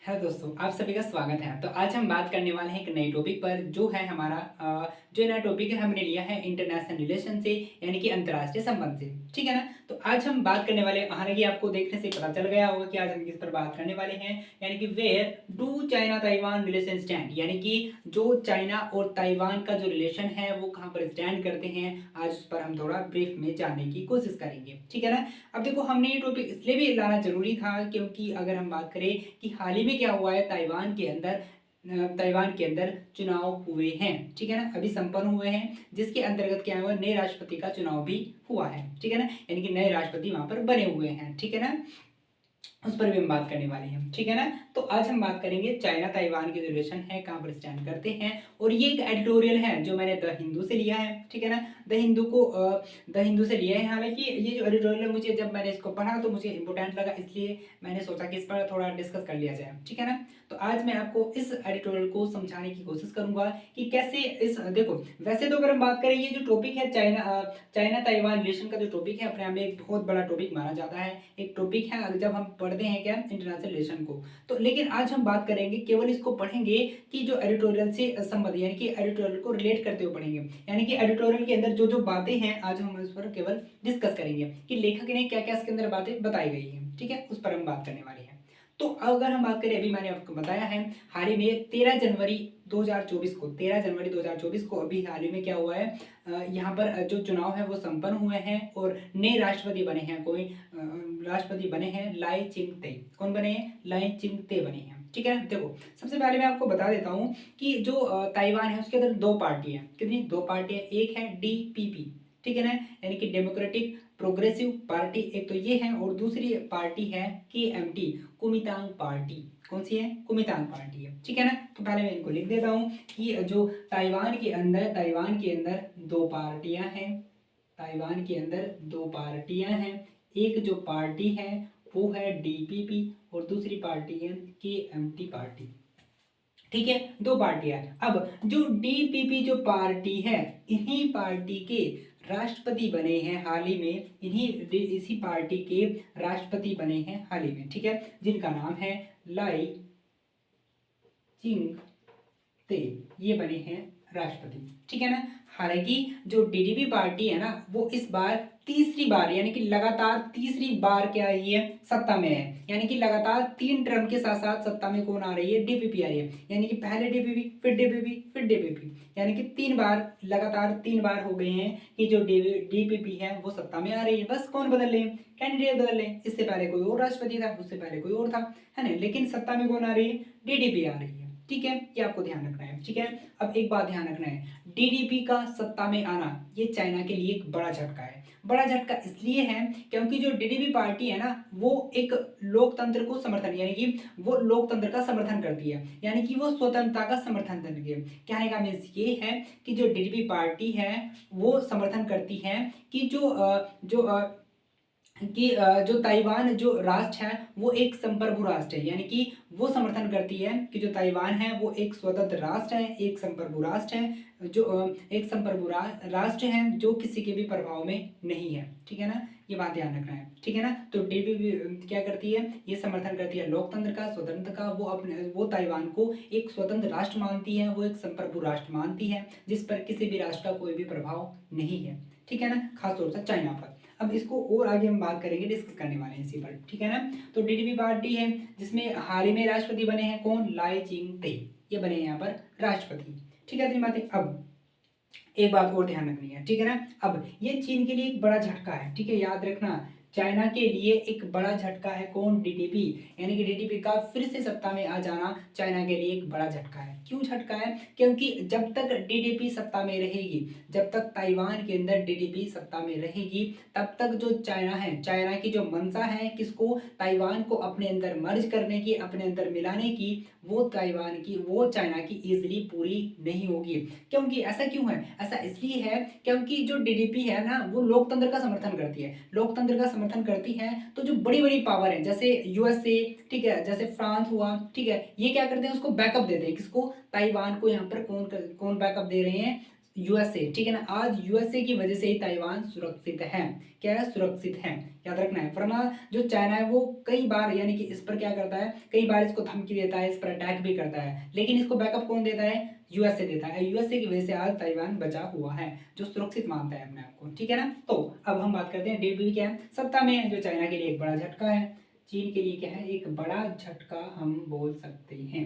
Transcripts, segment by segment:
Hello दोस्तों, आप सभी का स्वागत है। तो आज हम बात करने वाले हैं एक नए टॉपिक पर जो है हमारा जो नया टॉपिक है हमने लिया है इंटरनेशनल रिलेशन से यानी कि अंतर्राष्ट्रीय संबंध से। ठीक है ना? तो आज हम बात करने वाले हालांकि आपको देखने से पता चल गया होगा कि आज हम किस पर बात करने वाले हैं, यानी कि where do China Taiwan relation stand, यानी कि जो चाइना और ताइवान का जो रिलेशन है वो कहाँ पर स्टैंड करते हैं। आज उस पर हम थोड़ा ब्रीफ में जानने की कोशिश करेंगे। ठीक है ना? अब देखो, हमने ये टॉपिक इसलिए भी लाना जरूरी था क्योंकि अगर हम बात करें कि हाल ही में क्या हुआ है, ताइवान के अंदर चुनाव हुए हैं। ठीक है ना? अभी संपन्न हुए हैं, जिसके अंतर्गत क्या हुआ, नए राष्ट्रपति का चुनाव भी हुआ है। ठीक है ना? यानी कि नए राष्ट्रपति वहां पर बने हुए हैं। ठीक है ना? उस पर भी हम बात करने वाले हैं। ठीक है ना? तो आज हम बात करेंगे चाइना ताइवान के जो रिलेशन है कहाँ पर स्टैंड करते हैं, और ये एक एडिटोरियल है जो मैंने द हिंदू से लिया है। ठीक है ना? द हिंदू से लिया है। हालांकि ये जो एडिटोरियल है, मुझे जब मैंने इसको पढ़ा तो मुझे इंपॉर्टेंट लगा, इसलिए मैंने सोचा कि इस पर थोड़ा डिस्कस कर लिया जाए। ठीक है ना? तो आज मैं आपको इस एडिटोरियल को समझाने की कोशिश करूंगा कि कैसे इस देखो, वैसे तो अगर हम बात करें, ये जो टॉपिक है चाइना ताइवान रिलेशन का जो टॉपिक है अपने आप में एक बहुत बड़ा टॉपिक माना जाता है, एक टॉपिक है जब हम पढ़ते हैं क्या इंटरनेशनल रिलेशन को। तो लेकिन आज हम बात करेंगे, केवल इसको पढ़ेंगे कि जो एडिटोरियल से संबंध, यानी कि एडिटोरियल को रिलेट करते हुए पढ़ेंगे, यानी कि एडिटोरियल के अंदर जो जो बातें हैं आज हम उस पर केवल डिस्कस करेंगे कि लेखक ने क्या क्या इसके अंदर बातें बताई गई हैं। ठीक है? उस पर हम बात करने वाले हैं। तो अगर हम बात करें, अभी मैंने आपको बताया है, हाल ही में 13 जनवरी 2024 को अभी हाल ही में क्या हुआ है, यहाँ पर जो चुनाव है वो संपन्न हुए हैं और नए राष्ट्रपति बने हैं। राष्ट्रपति बने हैं लाई चिंगते। कौन बने हैं? लाई चिंगते बने हैं। ठीक है? देखो, सबसे पहले मैं आपको बता देता हूँ कि जो ताइवान है उसके अंदर दो पार्टी है। कितनी? दो पार्टी है। एक है डीपीपी, ठीक है ना, यानी कि डेमोक्रेटिक प्रोग्रेसिव पार्टी, एक तो ये है, और दूसरी पार्टी है केएमटी, कुमितांग पार्टी। कौन सी है? कुमितांग पार्टी है। ठीक है ना? तो पहले मैं इनको लिख देता हूँ कि जो ताइवान के अंदर दो पार्टियां हैं। ताइवान के अंदर दो पार्टियां हैं। एक जो पार्टी है वो है डीपीपी और दूसरी पार्टी है केएमटी पार्टी। ठीक है? दो पार्टियां हैं। अब जो डीपीपी जो पार्टी है, इन्हीं पार्टी के राष्ट्रपति बने हैं हाल ही में, इसी पार्टी के राष्ट्रपति बने हैं हाल ही में। ठीक है? जिनका नाम है लाई चिंग ते, ये बने हैं राष्ट्रपति। ठीक है ना? हालांकि जो डीडीपी पार्टी है ना, वो इस बार तीसरी बार, यानी कि लगातार तीसरी बार क्या है, ये सत्ता में है। यानी कि लगातार 3 टर्म के साथ साथ सत्ता में कौन आ रही है? डीपीपी आ रही है। यानी कि पहले डीपीपी, फिर डीपीपी, फिर डीपीपी, यानी कि 3 बार, लगातार 3 बार हो गए हैं कि जो डीपीपी है वो सत्ता में आ रही है। बस कौन बदल रहे हैं? कैंडिडेट बदल रहे हैं। इससे पहले कोई और राष्ट्रपति था, उससे पहले कोई और था, है ना, लेकिन सत्ता में कौन आ रही है? डीडीपी आ रही है। ठीक है? ये आपको ध्यान रखना है। ठीक है? अब एक बात ध्यान रखना है, डीडीपी का सत्ता में आना ये चाइना के लिए एक बड़ा झटका है। बड़ा झटका इसलिए है क्योंकि जो डीडीपी पार्टी है ना, वो एक लोकतंत्र को समर्थन, यानी कि वो लोकतंत्र का समर्थन करती है, यानी कि वो स्वतंत्रता का समर्थन करती है। कहने का मीन्स ये है कि जो डीडीपी पार्टी है वो समर्थन करती है कि जो ताइवान जो राष्ट्र है वो एक संप्रभु राष्ट्र है, यानी कि वो समर्थन करती है कि जो ताइवान है वो एक स्वतंत्र राष्ट्र है, एक संप्रभु राष्ट्र है, एक संप्रभु राष्ट्र है जो किसी के भी प्रभाव में नहीं है। ठीक है ना? ये बात ध्यान रखना है। ठीक है ना? तो डीपीपी क्या करती है? ये समर्थन करती है लोकतंत्र का, स्वतंत्र का। वो ताइवान को एक स्वतंत्र राष्ट्र मानती है, वो एक संप्रभु राष्ट्र मानती है जिस पर किसी भी राष्ट्र का कोई भी प्रभाव नहीं है। ठीक है ना? खासतौर से चाइना पर। अब इसको और आगे हम बात करेंगे, डिस्कस करने वाले हैं इसी पर। ठीक है ना? तो डीडीपी पार्टी है जिसमें हाल ही में राष्ट्रपति बने हैं कौन? लाई चिंग ते, ये बने हैं यहाँ पर राष्ट्रपति। ठीक है? तो बातें, अब एक बात और ध्यान रखनी है। ठीक है ना? अब ये चीन के लिए एक बड़ा झटका है। ठीक है? याद रखना, चाइना के लिए एक बड़ा झटका है कौन? डीडीपी, यानी कि डीडीपी का फिर से सत्ता में आ जाना चाइना के लिए एक बड़ा झटका है। क्यों झटका है? क्योंकि जब तक डीडीपी सत्ता में रहेगी, जब तक ताइवान के अंदर डीडीपी सत्ता में रहेगी, तब तक जो चाइना है, चाइना की जो मंशा है किसको? ताइवान को अपने अंदर मर्ज करने की, अपने अंदर मिलाने की, वो चाइना की इजिली पूरी नहीं होगी। क्योंकि ऐसा क्यों है? ऐसा इसलिए है क्योंकि जो डीडीपी है ना, वो लोकतंत्र का समर्थन करती है। लोकतंत्र का समर्थन करती है तो जो बड़ी बड़ी पावर है जैसे यूएसए, ठीक है, जैसे फ्रांस हुआ, ठीक है, ये क्या करते हैं? उसको बैकअप देते हैं। किसको? ताइवान को। यहाँ पर कौन कौन बैकअप दे रहे हैं? यूएसए, ठीक है ना, आज यूएसए की वजह से ही ताइवान सुरक्षित है। क्या है? सुरक्षित है, याद रखना है। वरना जो चाइना है वो कई बार यानी कि इस पर क्या करता है, कई बार इसको धमकी देता है, इस पर अटैक भी करता है, लेकिन इसको बैकअप कौन देता है? यूएसए देता है। यूएसए की वजह से आज ताइवान बचा हुआ है, जो सुरक्षित मानता है अपने आप को, ठीक है ना। तो अब हम बात करते हैं डीपीपी क्या है, सत्ता में है, जो चाइना के लिए एक बड़ा झटका है, चीन के लिए क्या है, एक बड़ा झटका हम बोल सकते हैं,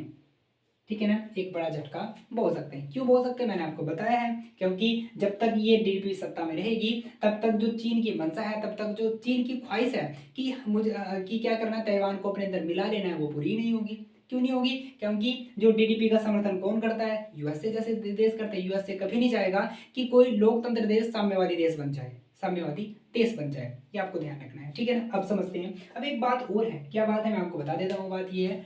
ठीक है ना, एक बड़ा झटका बोल सकते हैं। क्यों बोल सकते हैं? मैंने आपको बताया है, क्योंकि जब तक ये डीपी सत्ता में रहेगी तब तक जो चीन की मंशा है, तब तक जो चीन की ख्वाहिश है कि मुझे कि क्या करना है, ताइवान को अपने अंदर मिला लेना है, वो पूरी नहीं होगी। क्यों नहीं होगी? क्योंकि जो डीडीपी का समर्थन कौन करता है? यूएसए जैसे देश करते हैं। यूएसए कभी नहीं चाहेगा कि कोई लोकतंत्र देश साम्यवादी देश बन जाए, साम्यवादी देश बन जाए, ये आपको ध्यान रखना है, ठीक है ना। अब समझते हैं। अब एक बात और है, क्या बात है, मैं आपको बता देता हूँ। बात ये है,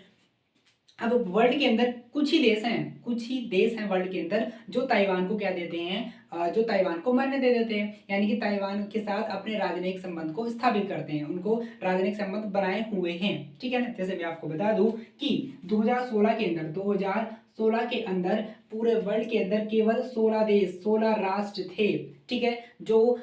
अब वर्ल्ड के अंदर कुछ ही देश हैं, कुछ ही देश हैं वर्ल्ड के अंदर जो ताइवान को क्या देते हैं, जो ताइवान को मान्य दे देते हैं, यानी कि ताइवान के साथ अपने राजनयिक संबंध को स्थापित करते हैं, उनको राजनयिक संबंध बनाए हुए हैं, ठीक है ना। जैसे मैं आपको बता दूं कि 2016 के अंदर, 2016 के अंदर पूरे वर्ल्ड के अंदर केवल 16 देश, 16 राष्ट्र थे, ठीक है, जो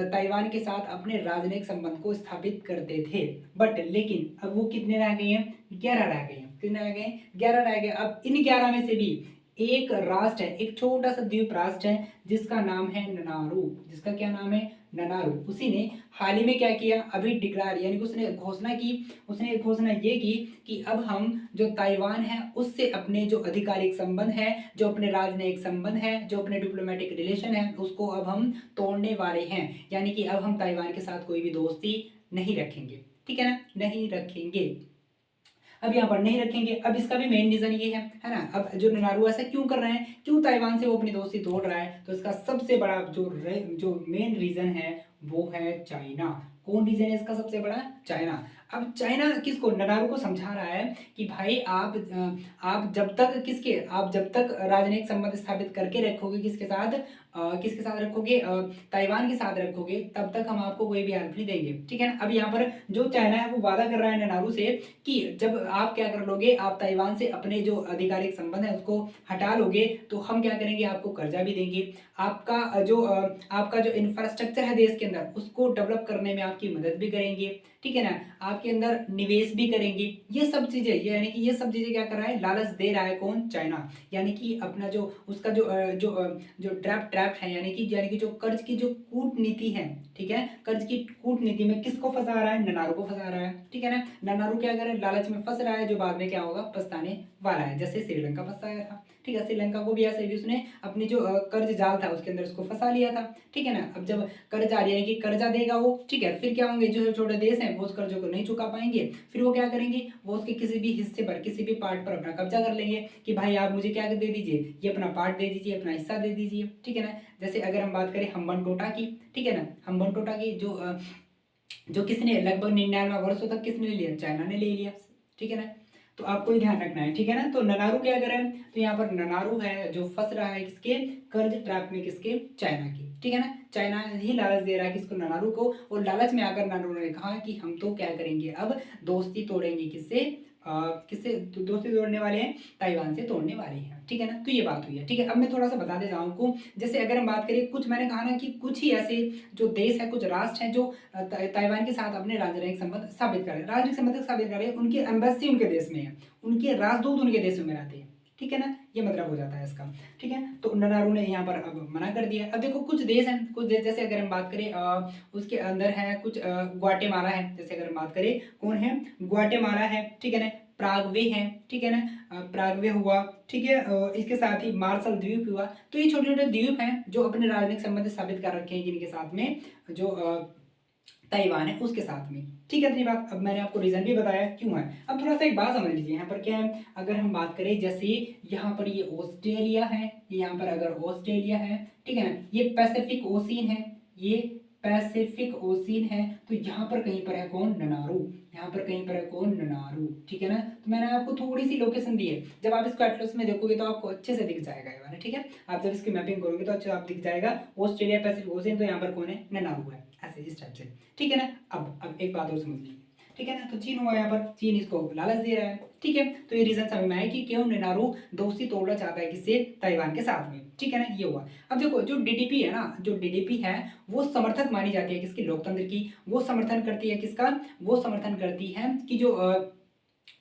ताइवान के साथ अपने राजनयिक संबंध को स्थापित करते थे। बट लेकिन अब वो कितने रह गए हैं? 11 रह गए हैं। कितने रह गए? 11 रह गए। अब इन 11 में से भी एक राष्ट्र है, एक छोटा सा द्वीप राष्ट्र है, जिसका नाम है ननारू। जिसका क्या नाम है? ननारू। उसी ने हाल ही में क्या किया, अभी डिक्लेयर यानी कि उसने घोषणा की, उसने एक घोषणा ये की कि अब हम जो ताइवान है उससे अपने जो आधिकारिक संबंध है, जो अपने राजनयिक संबंध है, जो अपने डिप्लोमेटिक रिलेशन है, उसको अब हम तोड़ने वाले हैं। यानी कि अब हम ताइवान के साथ कोई भी दोस्ती नहीं रखेंगे, ठीक है ना, नहीं रखेंगे। अब यहाँ पर नहीं रखेंगे। अब इसका भी मेन रीजन ये है ना। अब जो नारू ऐसा क्यों कर रहे हैं, क्यों ताइवान से वो अपनी दोस्ती तोड़ रहा है, तो इसका सबसे बड़ा जो मेन रीजन है वो है चाइना। कौन रीजन है इसका सबसे बड़ा? चाइना। अब चाइना किसको, नारू को समझा रहा है कि भाई आप जब तक आप जब तक राजनयिक संबंध स्थापित करके रखोगे, किसके साथ रखोगे, ताइवान के साथ रखोगे, तब तक हम आपको कोई भी हेल्प नहीं देंगे, ठीक है ना। अब यहाँ पर जो चाइना है वो वादा कर रहा है नारू से कि जब आप क्या कर लोगे, आप ताइवान से अपने जो आधिकारिक संबंध है उसको हटा लोगे, तो हम क्या करेंगे, आपको कर्जा भी देंगे, आपका जो इंफ्रास्ट्रक्चर है देश के अंदर उसको डेवलप करने में आपकी मदद भी करेंगे, ठीक है ना, आपके अंदर निवेश भी करेंगे। ये सब चीजें, यानी कि ये सब चीजें क्या कर रहा है, लालच दे रहा है कौन? चाइना। यानी कि अपना जो उसका जो ट्रैप है, यानी कि जो कर्ज की जो कूटनीति है, ठीक है, कर्ज की कूटनीति में किसको फंसा रहा है? नारू को फंसा रहा है, ठीक है ना। नारू क्या करे, लालच में फंस रहा है, जो बाद में क्या होगा, पछताने वाला है। जैसे श्रीलंका फंसाया था, ठीक है, श्रीलंका को भी ऐसे भी उसने अपनी जो कर्ज जाल था उसके अंदर उसको फंसा लिया था, ठीक है ना। अब जब कर्ज आ यानी कि कर्जा देगा वो, ठीक है, फिर क्या होंगे, जो छोटे देश हैं वो उस कर्जों को नहीं चुका पाएंगे, फिर वो क्या करेंगे, वो उसके किसी भी हिस्से पर, किसी भी पार्ट पर अपना कब्जा कर लेंगे कि भाई आप मुझे क्या दे दीजिए, ये अपना पार्ट दे दीजिए, अपना हिस्सा दे दीजिए, ठीक है ना। जैसे अगर हम बात करें हम्बन टोटा की, ठीक है ना, हम्बन टोटा की जो किसने लगभग 99 वर्षों तक किसने लिया? चाइना ने ले लिया, ठीक है ना। तो आपको ही ध्यान रखना है, ठीक है ना। तो ननारू क्या करें, तो यहाँ पर ननारू है जो फंस रहा है किसके कर्ज ट्रैप में, किसके? चाइना की, ठीक है ना। चाइना ही लालच दे रहा है किसको? ननारू को। और लालच में आकर ननारू ने कहा कि हम तो क्या करेंगे, अब दोस्ती तोड़ेंगे, किससे? किससे दोस्ती तोड़ने वाले हैं? ताइवान से तोड़ने वाले हैं, ठीक है ना। तो ये बात हुई है, ठीक है। अब मैं थोड़ा सा बता देता हूँ आपको। जैसे अगर हम बात करें, कुछ मैंने कहा ना कि कुछ ही ऐसे जो देश है, कुछ राष्ट्र हैं जो ताइवान के साथ अपने राजनयिक संबंध स्थापित कर रहे हैं, राजनयिक संबंध स्थापित कर रहे हैं, उनकी एम्बेसी उनके देश में है, उनके राजदूत उनके देश में रहते हैं, ठीक है ना। ये मतलब हो जाता है इसका, ठीक है। तो नारू ने यहाँ पर अब मना कर दिया। अब देखो कुछ देश हैं, कुछ देश जैसे अगर हम बात करें उसके अंदर है कुछ ग्वाटेमाला है, जैसे अगर हम बात करें, कौन है? ग्वाटेमाला है, ठीक है ना। प्रागवे है, ठीक है ना, प्रागवे हुआ, ठीक है, इसके साथ ही मार्शल द्वीप हुआ। तो ये छोटे छोटे द्वीप हैं जो अपने राजनीतिक संबंध स्थापित कर रखे हैं जिनके साथ में, जो ताइवान है उसके साथ में, ठीक है। इतनी बात, अब मैंने आपको रीजन भी बताया क्यों है। अब थोड़ा सा एक बात समझ लीजिए, यहाँ पर क्या है, अगर हम बात करें, जैसे यहाँ पर ये ऑस्ट्रेलिया है, यहाँ पर अगर ऑस्ट्रेलिया है, ठीक है ना, ये पैसिफिक ओशियन है, ये पैसिफिक ओशियन है, तो यहाँ पर कहीं पर है कौन? ननारू। यहाँ पर कहीं पर है कौन? ननारू, ठीक है ना। तो मैंने आपको थोड़ी सी लोकेशन दी है, जब आप इसको एटलस में देखोगे तो आपको अच्छे से दिख जाएगा ये वाला, ठीक है। आप जब इसकी मैपिंग करोगे तो अच्छा आप दिख जाएगा ऑस्ट्रेलिया पैसिफिक ओशियन, तो यहाँ पर कौन है? ननारू है, ऐसे इस टाइप से, ठीक है ना। अब एक बात और समझ लीजिए, ठीक है ना। तो चीन हुआ यहाँ पर, चीन इसको लालच दे रहा है, ठीक है। तो ये रीजन समझ में आया कि क्यों नारू दोस्ती तोड़ना चाहता है किससे? ताइवान के साथ में। ठीक है ना, ये हुआ। अब देखो जो डीडीपी है ना, जो डीडीपी है वो समर्थक मानी जाती है किसकी, लोकतंत्र की। वो समर्थन करती है किसका, वो समर्थन करती है कि जो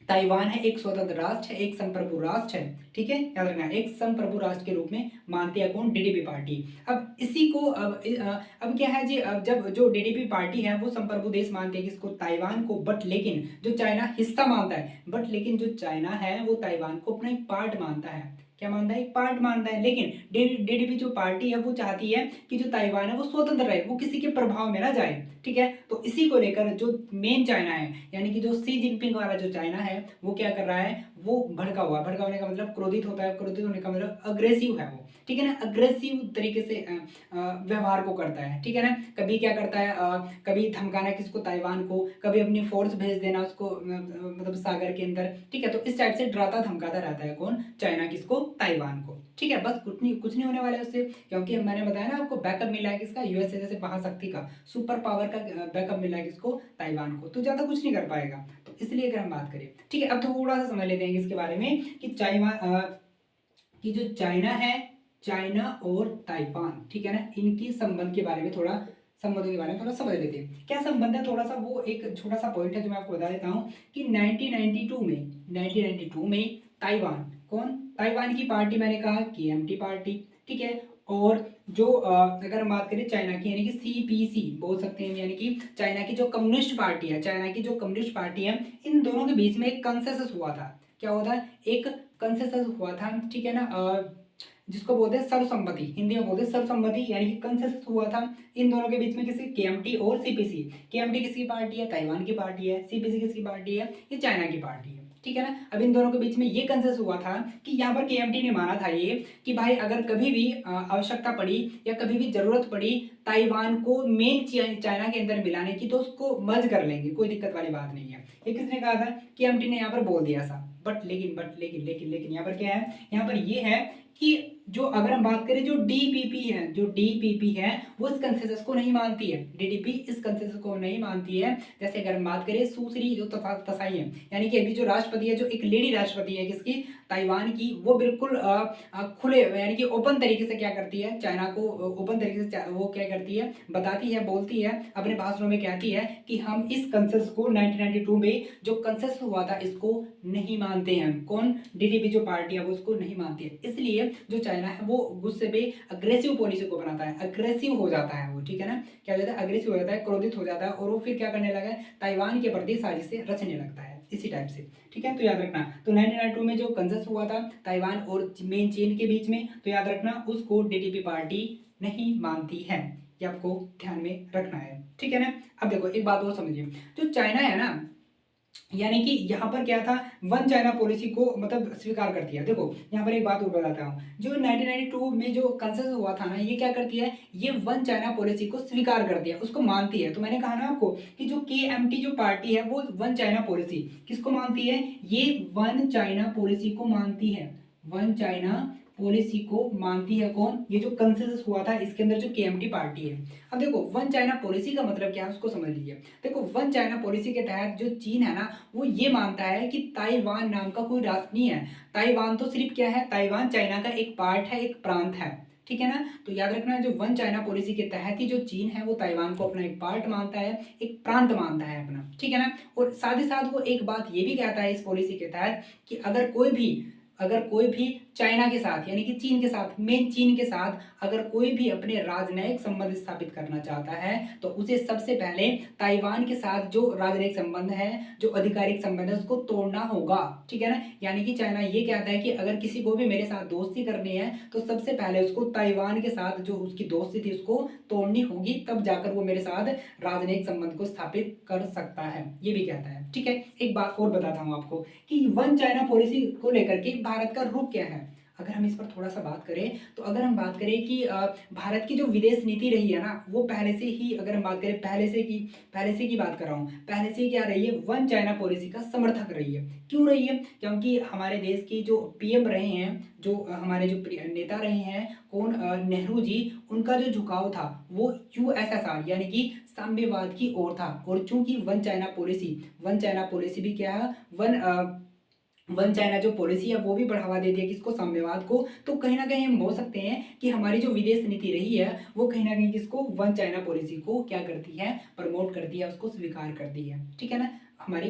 ताइवान है एक स्वतंत्र राष्ट्र है, एक संप्रभु राष्ट्र है, ठीक है, याद रखना, एक संप्रभु राष्ट्र के रूप में मानती है कौन, डीडीपी पार्टी। अब इसी को अब क्या है जी, अब जब जो डीडीपी पार्टी है वो संप्रभु देश मानती है किसको, ताइवान को, बट लेकिन जो चाइना हिस्सा मानता है, बट लेकिन जो चाइना है वो ताइवान को अपना एक पार्ट मानता है। क्या मानता है, एक पार्ट मानता है। लेकिन डीडीपी जो पार्टी है वो चाहती है कि जो ताइवान है वो स्वतंत्र रहे, वो किसी के प्रभाव में ना जाए, ठीक है। तो इसी को लेकर जो मेन चाइना है, यानी कि जो सी जिनपिंग वाला जो चाइना है वो क्या कर रहा है, वो भड़का हुआ, भड़का होने का मतलब क्रोधित होता है, क्रोधित होने का मतलब अग्रेसिव है वो, ठीक है ना, अग्रेसिव तरीके से व्यवहार को करता है, ठीक है ना। कभी क्या करता है, कभी धमकाना किसको, ताइवान को, कभी अपनी फोर्स भेज देना उसको मतलब सागर के अंदर, ठीक है। तो इस टाइप से डराता धमकाता रहता है कौन, चाइना किसको, ताइवान को, ठीक है। बस कुछ नहीं होने वाला है उससे, क्योंकि मैंने बताया ना आपको बैकअप मिला है किसका, यूएसए जैसे महाशक्ति का, सुपर पावर का बैकअप मिला है किसको, ताइवान को, तो ज्यादा कुछ नहीं कर पाएगा। तो इसलिए अगर हम बात करें, ठीक है, अब थोड़ा सा समझ लेते हैं इसके बारे में कि कि जो चाइना है, चाइना और ताइवान, ठीक है ना, इनकी संबंध के बारे में थोड़ा, संबंधों के बारे में थोड़ा समझ लेते हैं। क्या संबंध है, थोड़ा सा वो एक छोटा सा पॉइंट है जो मैं आपको बता देता हूँ कि 1992 में ताइवान, कौन, ताइवान की पार्टी, मैंने कहा केएमटी पार्टी, ठीक है। और जो अगर हम बात करें चाइना की, यानी कि सीपीसी बोल सकते हैं, यानी कि चाइना की जो कम्युनिस्ट पार्टी है, चाइना की जो कम्युनिस्ट पार्टी है, इन दोनों के बीच में एक कंसेंसस हुआ था। क्या हुआ था, एक कंसेंसस हुआ था, ठीक है ना, जिसको बोलते हैं सर्वसम्मति, हिंदी में बोलते हैं सर्वसम्मति, यानी कि कंसेंसस हुआ था इन दोनों के बीच में, किसी केएमटी और सीपीसी। केएमटी किसकी पार्टी है, ताइवान की पार्टी है, सीपीसी किसकी पार्टी है, ये चाइना की पार्टी है, ठीक है ना। अब इन दोनों के बीच में ये कंसेंसस हुआ था कि यहाँ पर केएमटी ने माना था ये कि भाई अगर कभी भी आवश्यकता पड़ी या कभी भी जरूरत पड़ी ताइवान को मेन चाइना के अंदर मिलाने की, तो उसको मर्ज कर लेंगे, कोई दिक्कत वाली बात नहीं है। ये किसने कहा था, केएमटी ने यहाँ पर बोल दिया था। बट लेकिन यहाँ पर क्या है, यहाँ पर ये है कि जो अगर हम बात करें जो डीपीपी है, जो डीपीपी है वो इस कंसेंसस को नहीं मानती है, डीडीपी इस कंसेंसस को नहीं मानती है। जैसे अगर हम बात करें सुश्री जो तसाई है, यानी कि अभी जो राष्ट्रपति है, जो एक लेडी राष्ट्रपति है किसकी, ताइवान की, वो बिल्कुल खुले यानी कि ओपन तरीके से क्या करती है, चाइना को ओपन तरीके से वो क्या करती है, बताती है, बोलती है, अपने भाषणों में कहती है कि हम इस कंसेंसस को 1992 में जो कंसेंसस हुआ था इसको नहीं मानते हैं। कौन, डीडीपी जो पार्टी है वो उसको नहीं मानती है। इसलिए जो चाइना है वो गुस्से में अग्रेसिव पॉलिसी को बनाता है, अग्रेसिव हो जाता है वो, ठीक है ना, क्या हो जाता है, अग्रेसिव हो जाता है, क्रोधित हो जाता है, और वो फिर क्या करने लगा है, ताइवान के प्रति साजिशें रचने लगता है, इसी टाइप से, ठीक है। तो याद रखना, तो 1992 में जो कंसेंसस हुआ था ताइवान और मेन चीन के बीच में, तो याद रखना उसको डीडीपी पार्टी नहीं मानती है, ये आपको ध्यान में रखना है, ठीक है ना। अब देखो एक बात और समझिए, जो चाइना है ना, यानी कि यहाँ पर क्या था, वन चाइना पॉलिसी को मतलब स्वीकार करती है। देखो यहाँ पर एक बात और बताता हूँ, जो 1992 में जो कंसेंसस हुआ था ना, ये क्या करती है, ये वन चाइना पॉलिसी को स्वीकार करती है, उसको मानती है। तो मैंने कहा ना आपको कि जो केएमटी जो पार्टी है वो वन चाइना पॉलिसी किसको मानती है, ये वन चाइना पॉलिसी को मानती है, वन चाइना पॉलिसी को मानती है कौन, ये जो कंसेंसस हुआ था इसके अंदर जो केएमटी पार्टी है। अब देखो वन चाइना पॉलिसी का मतलब क्या है उसको समझ लीजिए। देखो वन चाइना पॉलिसी के तहत जो चीन है ना, वो ये मानता है कि ताइवान नाम का कोई राष्ट्र नहीं है। ताइवान तो सिर्फ क्या है, ताइवान चाइना का एक पार्ट है, एक प्रांत है, ठीक है ना। तो याद रखना जो वन चाइना पॉलिसी के तहत ही जो चीन है वो ताइवान को अपना एक पार्ट मानता है, एक प्रांत मानता है अपना, ठीक है ना। और साथ ही साथ वो एक बात ये भी कहता है इस पॉलिसी के तहत कि अगर कोई भी चाइना के साथ यानी कि चीन के साथ, मेन चीन के साथ अगर कोई भी अपने राजनयिक संबंध स्थापित करना चाहता है तो उसे सबसे पहले ताइवान के साथ जो राजनयिक संबंध है, जो आधिकारिक संबंध है, उसको तोड़ना होगा, ठीक है ना। यानी कि चाइना ये कहता है कि अगर किसी को भी मेरे साथ दोस्ती करनी है तो सबसे पहले उसको ताइवान के साथ जो उसकी दोस्ती थी उसको तोड़नी होगी, तब जाकर वो मेरे साथ राजनयिक संबंध को स्थापित कर सकता है, ये भी कहता है, ठीक है। एक बात और बताता हूँ आपको कि वन चाइना पॉलिसी को लेकर के भारत का रुख क्या है। अगर हम इस पर थोड़ा सा बात करें तो अगर हम बात करें कि भारत की जो विदेश नीति रही है ना, वो पहले से ही, अगर हम बात करें पहले से की बात कर रहा हूँ, पहले से क्या रही है, वन चाइना पॉलिसी का समर्थक रही है। क्यों रही है, क्योंकि हमारे देश की जो पीएम रहे हैं, जो हमारे जो नेता रहे हैं, कौन, नेहरू जी, उनका जो झुकाव था वो यूएसएसआर यानी कि साम्यवाद की ओर था। और चूंकि वन चाइना पॉलिसी भी क्या है, वन चाइना जो पॉलिसी है वो भी बढ़ावा दे दिया किसको, साम्यवाद को। तो कहीं न कहीं हम बोल सकते हैं कि हमारी जो विदेश नीति रही है वो कहीं न कहीं किसको, वन चाइना पॉलिसी को क्या करती है, प्रमोट करती है, उसको स्वीकार करती है। ठीक है ना? हमारी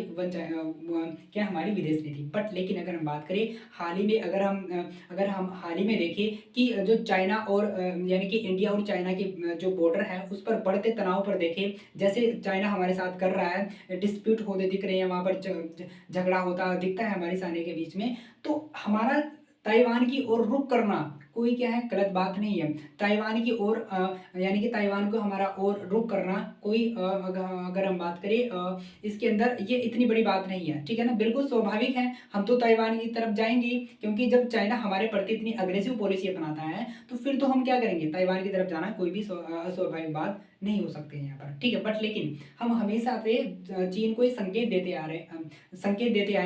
क्या हमारी विदेश नीति। बट लेकिन अगर हम बात करें हाल ही में, अगर हम हाल ही में देखें कि जो चाइना और यानी कि इंडिया और चाइना की जो बॉर्डर है उस पर बढ़ते तनाव पर देखें, जैसे चाइना हमारे साथ कर रहा है, डिस्प्यूट होते दिख रहे हैं, वहाँ पर झगड़ा होता दिखता है हमारी सेना के बीच में। तो हमारा ताइवान की ओर रुख करना कोई क्या है, गलत बात नहीं है। ताइवान की ओर यानी कि ताइवान को हमारा और रुख करना कोई अगर हम बात करें इसके अंदर ये इतनी बड़ी बात नहीं है। ठीक है ना? बिल्कुल स्वाभाविक है, हम तो ताइवान की तरफ जाएँगे ही, क्योंकि जब चाइना हमारे प्रति इतनी अग्रेसिव पॉलिसी अपनाता है, तो फिर तो हम क्या करेंगे, ताइवान की तरफ जाना कोई भी अस्वाभाविक बात नहीं हो सकती है यहाँ पर। ठीक है? बट लेकिन हम हमेशा से चीन को ये संकेत देते आए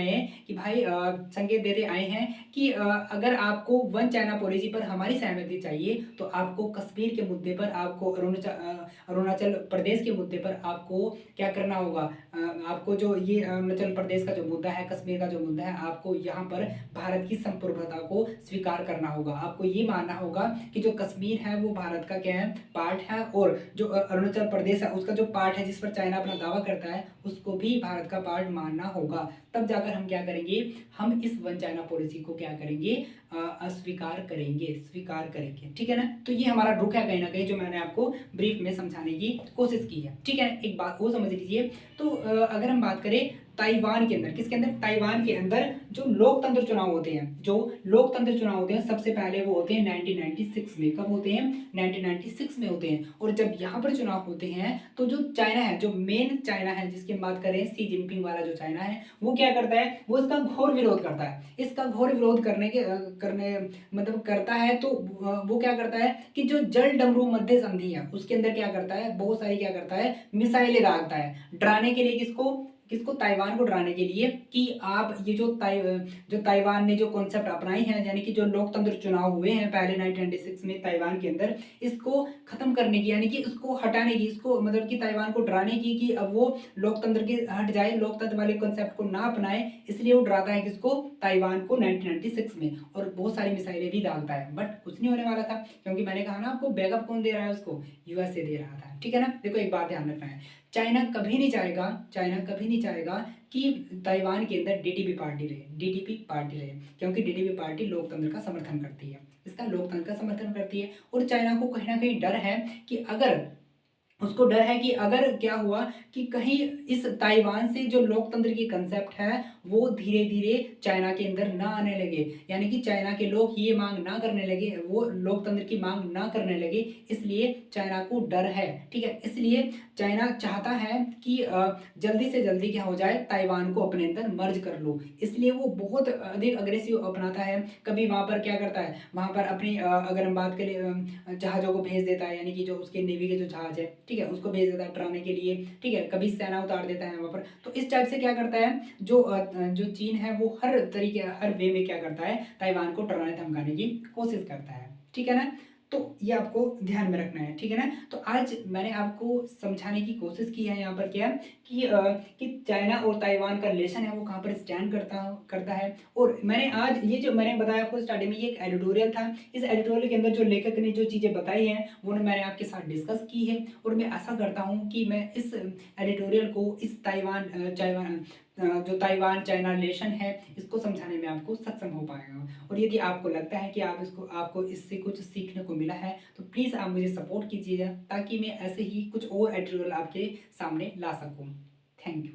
हैं कि भाई संकेत देते आए हैं कि अगर आपको वन चाइना पॉलिसी पर हमारी सहमति चाहिए तो आपको कश्मीर के मुद्दे पर, आपको अरुणाचल प्रदेश के मुद्दे पर आपको क्या करना होगा। आपको जो ये अरुणाचल प्रदेश का जो मुद्दा है, कश्मीर का जो मुद्दा है, आपको यहाँ पर भारत की संप्रभुता को स्वीकार करना होगा। आपको ये मानना होगा कि जो कश्मीर है वो भारत का क्या है, पार्ट है, और जो अरुणाचल प्रदेश है उसका जो पार्ट है जिस पर चाइना अपना दावा करता है उसको भी भारत का पार्ट मानना होगा। तब जाकर हम क्या करेंगे, हम इस वन चाइना पॉलिसी को क्या करेंगे, स्वीकार करेंगे। ठीक है ना? तो ये हमारा रुख है कहीं ना कहीं, जो मैंने आपको ब्रीफ में समझाने की कोशिश की है। ठीक है? एक बात वो समझ लीजिए। तो अगर हम बात करें ताइवान के अंदर, किसके अंदर, ताइवान के अंदर जो लोकतंत्र चुनाव होते हैं, सबसे पहले वो होते हैं 1996 में। कब होते हैं? 1996 में होते हैं। और जब यहाँ पर चुनाव होते हैं तो जो चाइना है, जो मेन चाइना है जिसकी हम बात करें, सी जिनपिंग वाला जो चाइना है, वो क्या करता है, वो इसका घोर विरोध करता है। इसका घोर विरोध करने मतलब करता है, तो वो क्या करता है कि जो जल डमरू मध्य संधि है उसके अंदर क्या करता है, बहुत सारी क्या करता है, मिसाइलें दागता है, डराने के लिए। किसको, ताइवान को डराने के लिए कि आप ये जो ताइवान ने जो कॉन्सेप्ट अपनाई है, यानी कि जो लोकतंत्र चुनाव हुए हैं पहले 1996 में ताइवान के अंदर, इसको खत्म करने की, यानी कि इसको हटाने की, इसको मतलब कि ताइवान को डराने की कि अब वो लोकतंत्र के हट जाए, लोकतंत्र वाले कॉन्सेप्ट को ना अपनाए, इसलिए वो डराता है किसको, ताइवान को 1996 में। और बहुत सारी मिसाइलें भी दागता है, बट कुछ नहीं होने वाला था, क्योंकि मैंने कहा ना आपको, बैकअप कौन दे रहा है उसको, यूएसए दे रहा था। ठीक है ना? देखो एक बात ध्यान रखना है, चाइना कभी नहीं चाहेगा कि ताइवान के अंदर डीडीपी पार्टी रहे, क्योंकि डीडीपी पार्टी लोकतंत्र का समर्थन करती है, इसका लोकतंत्र का समर्थन करती है। और चाइना को कहीं ना कहीं डर है कि अगर, उसको डर है कि अगर क्या हुआ कि कहीं इस ताइवान से जो लोकतंत्र की कंसेप्ट है वो धीरे धीरे चाइना के अंदर ना आने लगे, यानी कि चाइना के लोग ये मांग ना करने लगे, वो लोकतंत्र की मांग ना करने लगे, इसलिए चाइना को डर है। ठीक है? इसलिए चाइना चाहता है कि जल्दी से जल्दी क्या हो जाए, ताइवान को अपने अंदर मर्ज कर लो, इसलिए वो बहुत अधिक अग्रेसिव अपनाता है। कभी वहाँ पर क्या करता है, वहाँ पर अपनी अगर हम बात करें जहाज़ों को भेज देता है, यानी कि जो उसके नेवी के जो जहाज है, ठीक है, उसको भेज देता है डराने के लिए। ठीक है? कभी सेना उतार देता है वहाँ पर। तो इस टाइप से क्या करता है, जो चीन है वो हर तरीके, हर वे में क्या करता है, ताइवान को डराने धमकाने की कोशिश करता है। ठीक है ना? तो ये आपको ध्यान में रखना है। ठीक है ना? तो आज मैंने आपको समझाने की कोशिश की है यहाँ पर क्या कि चाइना और ताइवान का रिलेशन है वो कहाँ पर स्टैंड करता है। और मैंने आज ये जो मैंने बताया आपको स्टार्टिंग में, ये एक एडिटोरियल था। इस एडिटोरियल के अंदर जो लेखक ने जो चीज़ें बताई हैं वो मैंने आपके साथ डिस्कस की है, और मैं आशा करता हूँ कि मैं इस एडिटोरियल को, इस जो ताइवान चाइना रिलेशन है इसको समझाने में आपको सक्षम हो पाएगा। और यदि आपको लगता है कि आपको इससे कुछ सीखने को मिला है तो प्लीज़ आप मुझे सपोर्ट कीजिएगा, ताकि मैं ऐसे ही कुछ और एडिटोरियल आपके सामने ला सकूँ। Thank you.